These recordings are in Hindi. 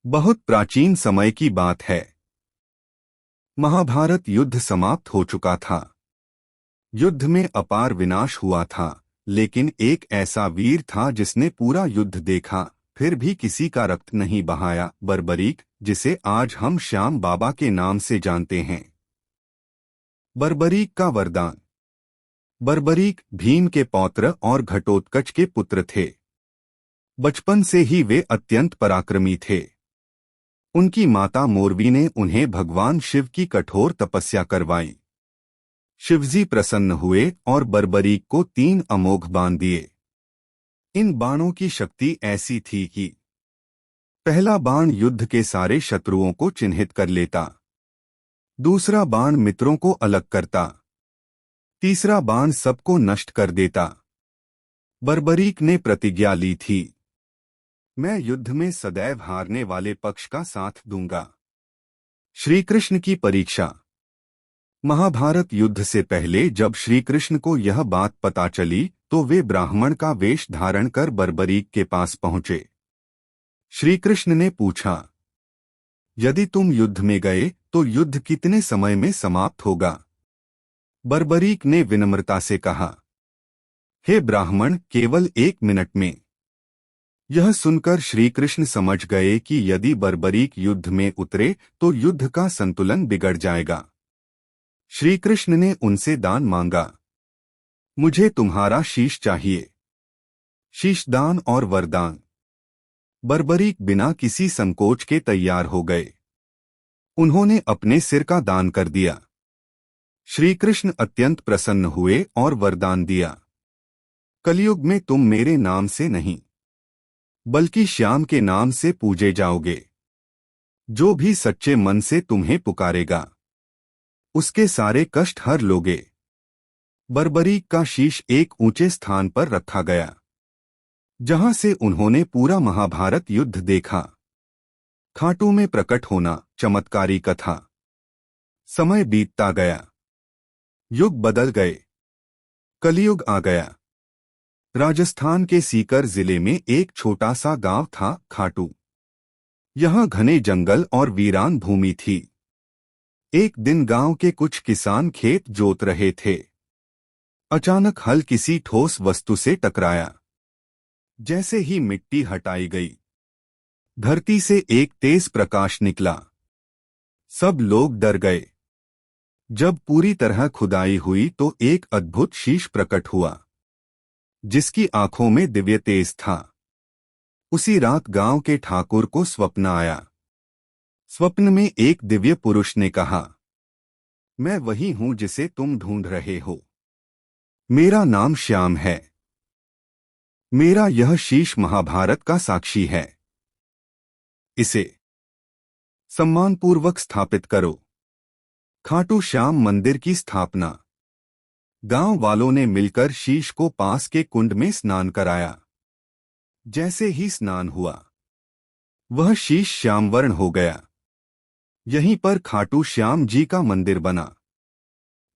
बहुत प्राचीन समय की बात है। महाभारत युद्ध समाप्त हो चुका था। युद्ध में अपार विनाश हुआ था, लेकिन एक ऐसा वीर था जिसने पूरा युद्ध देखा, फिर भी किसी का रक्त नहीं बहाया। बर्बरीक, जिसे आज हम श्याम बाबा के नाम से जानते हैं। बर्बरीक का वरदान। बर्बरीक भीम के पौत्र और घटोत्कच के पुत्र थे। बचपन से ही वे अत्यंत पराक्रमी थे। उनकी माता मोरवी ने उन्हें भगवान शिव की कठोर तपस्या करवाई। शिवजी प्रसन्न हुए और बर्बरीक को 3 अमोघ बाण दिए। इन बाणों की शक्ति ऐसी थी कि पहला बाण युद्ध के सारे शत्रुओं को चिन्हित कर लेता, दूसरा बाण मित्रों को अलग करता, तीसरा बाण सबको नष्ट कर देता। बर्बरीक ने प्रतिज्ञा ली थी, मैं युद्ध में सदैव हारने वाले पक्ष का साथ दूंगा। श्री कृष्ण की परीक्षा। महाभारत युद्ध से पहले जब श्री कृष्ण को यह बात पता चली तो वे ब्राह्मण का वेश धारण कर बर्बरीक के पास पहुंचे। श्री कृष्ण ने पूछा, यदि तुम युद्ध में गए तो युद्ध कितने समय में समाप्त होगा? बर्बरीक ने विनम्रता से कहा, हे ब्राह्मण, केवल 1 मिनट में। यह सुनकर श्री कृष्ण समझ गए कि यदि बर्बरीक युद्ध में उतरे तो युद्ध का संतुलन बिगड़ जाएगा। श्री कृष्ण ने उनसे दान मांगा, मुझे तुम्हारा शीश चाहिए। शीशदान और वरदान। बर्बरीक बिना किसी संकोच के तैयार हो गए। उन्होंने अपने सिर का दान कर दिया। श्री कृष्ण अत्यंत प्रसन्न हुए और वरदान दिया, कलयुग में तुम मेरे नाम से नहीं बल्कि श्याम के नाम से पूजे जाओगे। जो भी सच्चे मन से तुम्हें पुकारेगा उसके सारे कष्ट हर लोगे। बर्बरीक का शीश एक ऊंचे स्थान पर रखा गया, जहां से उन्होंने पूरा महाभारत युद्ध देखा। खाटू में प्रकट होना, चमत्कारी कथा। समय बीतता गया, युग बदल गए, कलयुग आ गया। राजस्थान के सीकर जिले में एक छोटा सा गांव था, खाटू। यहां घने जंगल और वीरान भूमि थी। एक दिन गांव के कुछ किसान खेत जोत रहे थे। अचानक हल किसी ठोस वस्तु से टकराया। जैसे ही मिट्टी हटाई गई, धरती से एक तेज प्रकाश निकला। सब लोग डर गए। जब पूरी तरह खुदाई हुई तो एक अद्भुत शीश प्रकट हुआ, जिसकी आंखों में दिव्य तेज था। उसी रात गांव के ठाकुर को स्वप्न आया। स्वप्न में एक दिव्य पुरुष ने कहा, मैं वही हूं जिसे तुम ढूंढ रहे हो। मेरा नाम श्याम है। मेरा यह शीश महाभारत का साक्षी है। इसे सम्मानपूर्वक स्थापित करो। खाटू श्याम मंदिर की स्थापना। गांव वालों ने मिलकर शीश को पास के कुंड में स्नान कराया। जैसे ही स्नान हुआ, वह शीश श्यामवर्ण हो गया। यहीं पर खाटू श्याम जी का मंदिर बना।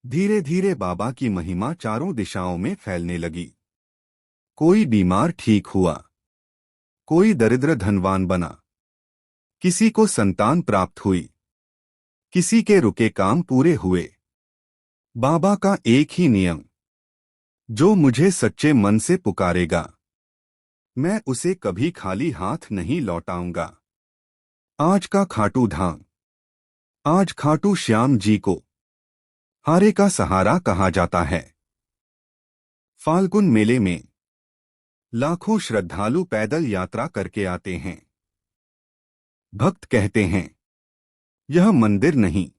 धीरे धीरे बाबा की महिमा चारों दिशाओं में फैलने लगी। कोई बीमार ठीक हुआ, कोई दरिद्र धनवान बना, किसी को संतान प्राप्त हुई, किसी के रुके काम पूरे हुए। बाबा का एक ही नियम, जो मुझे सच्चे मन से पुकारेगा मैं उसे कभी खाली हाथ नहीं लौटाऊंगा। आज का खाटू धाम। आज खाटू श्याम जी को हारे का सहारा कहा जाता है। फाल्गुन मेले में लाखों श्रद्धालु पैदल यात्रा करके आते हैं। भक्त कहते हैं, यह मंदिर नहीं,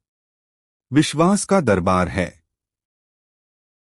विश्वास का दरबार है।